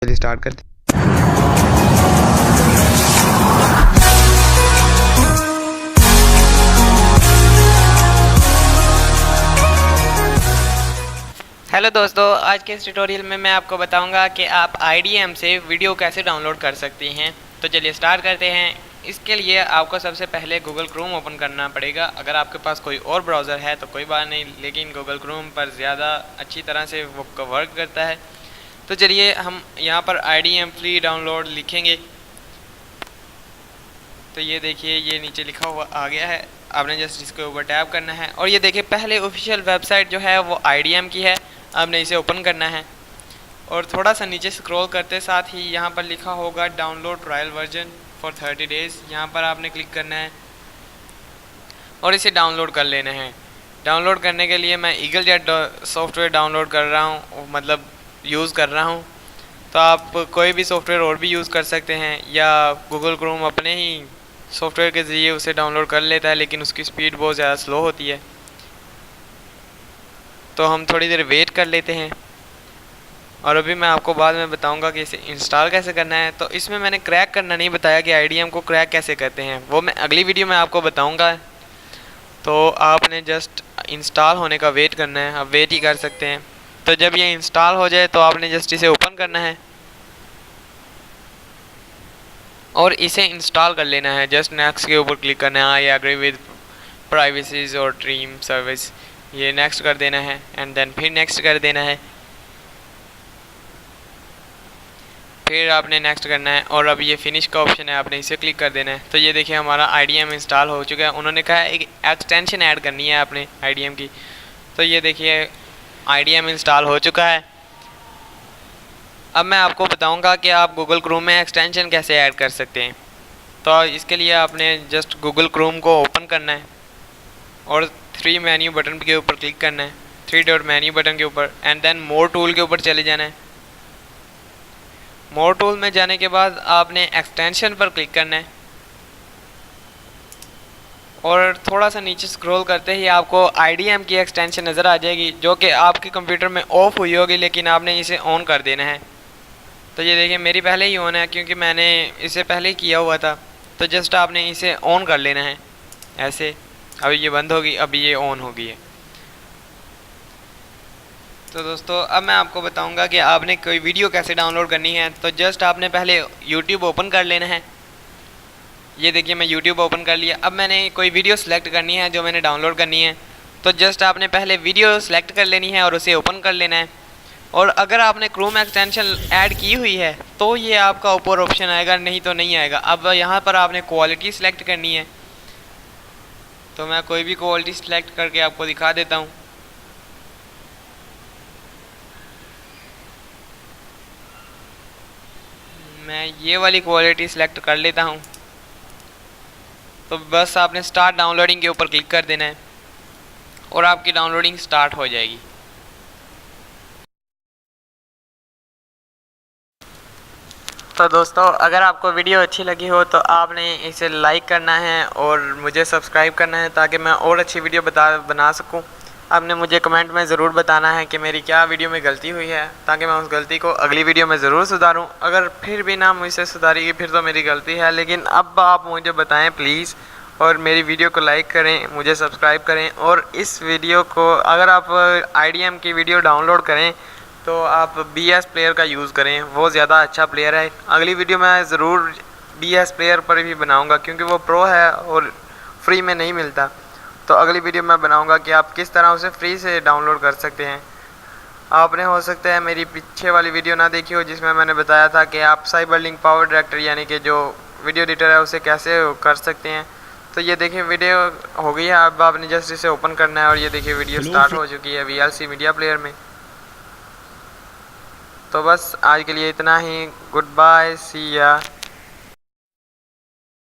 चलिए स्टार्ट करते। हेलो दोस्तों, आज के इस ट्यूटोरियल में मैं आपको बताऊंगा कि आप IDM से वीडियो कैसे डाउनलोड कर सकती हैं। तो चलिए स्टार्ट करते हैं। इसके लिए आपको सबसे पहले गूगल क्रोम ओपन करना पड़ेगा। अगर आपके पास कोई और ब्राउज़र है तो कोई बात नहीं, लेकिन गूगल क्रोम पर ज़्यादा अच्छी तरह से वो वर्क करता है। तो चलिए हम यहाँ पर IDM फ्री डाउनलोड लिखेंगे तो ये देखिए ये नीचे लिखा हुआ आ गया है। आपने जस्ट इसके ऊपर टैप करना है और ये देखिए पहले ऑफिशियल वेबसाइट जो है वो IDM की है। आपने इसे ओपन करना है और थोड़ा सा नीचे स्क्रॉल करते साथ ही यहाँ पर लिखा होगा download trial version for 30 days. यहाँ पर आपने क्लिक करना है और इसे डाउनलोड कर लेना है। डाउनलोड करने के लिए मैं ईगल जेट सॉफ्टवेयर डाउनलोड कर रहा हूँ, मतलब यूज़ कर रहा हूँ। तो आप कोई भी सॉफ्टवेयर और भी यूज़ कर सकते हैं या गूगल क्रोम अपने ही सॉफ्टवेयर के ज़रिए उसे डाउनलोड कर लेता है, लेकिन उसकी स्पीड बहुत ज़्यादा स्लो होती है। तो हम थोड़ी देर वेट कर लेते हैं और अभी मैं आपको बाद में बताऊंगा कि इसे इंस्टॉल कैसे करना है। तो इसमें मैंने क्रैक करना नहीं बताया कि IDM को क्रैक कैसे करते हैं, वो मैं अगली वीडियो में आपको बताऊंगा। तो आपने जस्ट इंस्टॉल होने का वेट करना है, आप वेट ही कर सकते हैं। तो जब ये इंस्टॉल हो जाए तो आपने जस्ट इसे ओपन करना है और इसे इंस्टॉल कर लेना है। जस्ट नेक्स्ट के ऊपर क्लिक करना है। आई एग्री विद प्राइवेसीज और ड्रीम सर्विस, ये नेक्स्ट कर देना है एंड देन फिर नेक्स्ट कर देना है। फिर आपने नेक्स्ट करना है और अब ये फिनिश का ऑप्शन है, आपने इसे क्लिक कर देना है। तो ये देखिए हमारा IDM इंस्टॉल हो चुका है। उन्होंने कहा है एक एक्सटेंशन ऐड करनी है आपने IDM की। तो ये देखिए IDM इंस्टॉल हो चुका है। अब मैं आपको बताऊंगा कि आप गूगल क्रोम में एक्सटेंशन कैसे ऐड कर सकते हैं। तो इसके लिए आपने जस्ट गूगल क्रोम को ओपन करना है और 3 मेन्यू बटन के ऊपर क्लिक करना है, 3 डॉट मेन्यू बटन के ऊपर एंड देन मोर टूल के ऊपर चले जाना है। मोर टूल में जाने के बाद आपने एक्सटेंशन पर क्लिक करना है और थोड़ा सा नीचे स्क्रॉल करते ही आपको IDM की एक्सटेंशन नज़र आ जाएगी, जो कि आपके कंप्यूटर में ऑफ हुई होगी, लेकिन आपने इसे ऑन कर देना है। तो ये देखिए मेरी पहले ही ऑन है क्योंकि मैंने इसे पहले ही किया हुआ था। तो जस्ट आपने इसे ऑन कर लेना है ऐसे। अभी ये बंद होगी, अभी ये ऑन हो गई है। तो दोस्तों अब मैं आपको बताऊंगा कि आपने कोई वीडियो कैसे डाउनलोड करनी है। तो जस्ट आपने पहले YouTube ओपन कर लेना है। ये देखिए मैं YouTube ओपन कर लिया। अब मैंने कोई वीडियो सेलेक्ट करनी है जो मैंने डाउनलोड करनी है। तो जस्ट आपने पहले वीडियो सेलेक्ट कर लेनी है और उसे ओपन कर लेना है। और अगर आपने क्रोम एक्सटेंशन ऐड की हुई है तो ये आपका ऊपर ऑप्शन आएगा, नहीं तो नहीं आएगा। अब यहाँ पर आपने क्वालिटी सेलेक्ट करनी है। तो मैं कोई भी क्वालिटी सेलेक्ट करके आपको दिखा देता हूँ। मैं ये वाली क्वालिटी सेलेक्ट कर लेता हूँ। तो बस आपने स्टार्ट डाउनलोडिंग के ऊपर क्लिक कर देना है और आपकी डाउनलोडिंग स्टार्ट हो जाएगी। तो दोस्तों अगर आपको वीडियो अच्छी लगी हो तो आपने इसे लाइक करना है और मुझे सब्सक्राइब करना है ताकि मैं और अच्छी वीडियो बना सकूं। आपने मुझे कमेंट में ज़रूर बताना है कि मेरी क्या वीडियो में गलती हुई है, ताकि मैं उस गलती को अगली वीडियो में ज़रूर सुधारूं। अगर फिर भी ना मुझसे सुधारेगी फिर तो मेरी गलती है, लेकिन अब आप मुझे बताएं प्लीज़। और मेरी वीडियो को लाइक करें, मुझे सब्सक्राइब करें और इस वीडियो को अगर आप IDM की वीडियो डाउनलोड करें तो आप BS प्लेयर का यूज़ करें, वो ज़्यादा अच्छा प्लेयर है। अगली वीडियो मैं ज़रूर BS प्लेयर पर भी बनाऊँगा क्योंकि वो प्रो है और फ्री में नहीं मिलता। तो अगली वीडियो मैं बनाऊंगा कि आप किस तरह उसे फ्री से डाउनलोड कर सकते हैं। आपने हो सकता है मेरी पीछे वाली वीडियो ना देखी हो जिसमें मैंने बताया था कि आप साइबरलिंक पावर डायरेक्टर यानी कि जो वीडियो एडिटर है उसे कैसे कर सकते हैं। तो ये देखिए वीडियो हो गई है। अब आपने जस्ट इसे ओपन करना है और ये देखिए वीडियो स्टार्ट हो चुकी है VLC मीडिया प्लेयर में। तो बस आज के लिए इतना ही। गुड बाय, सी या।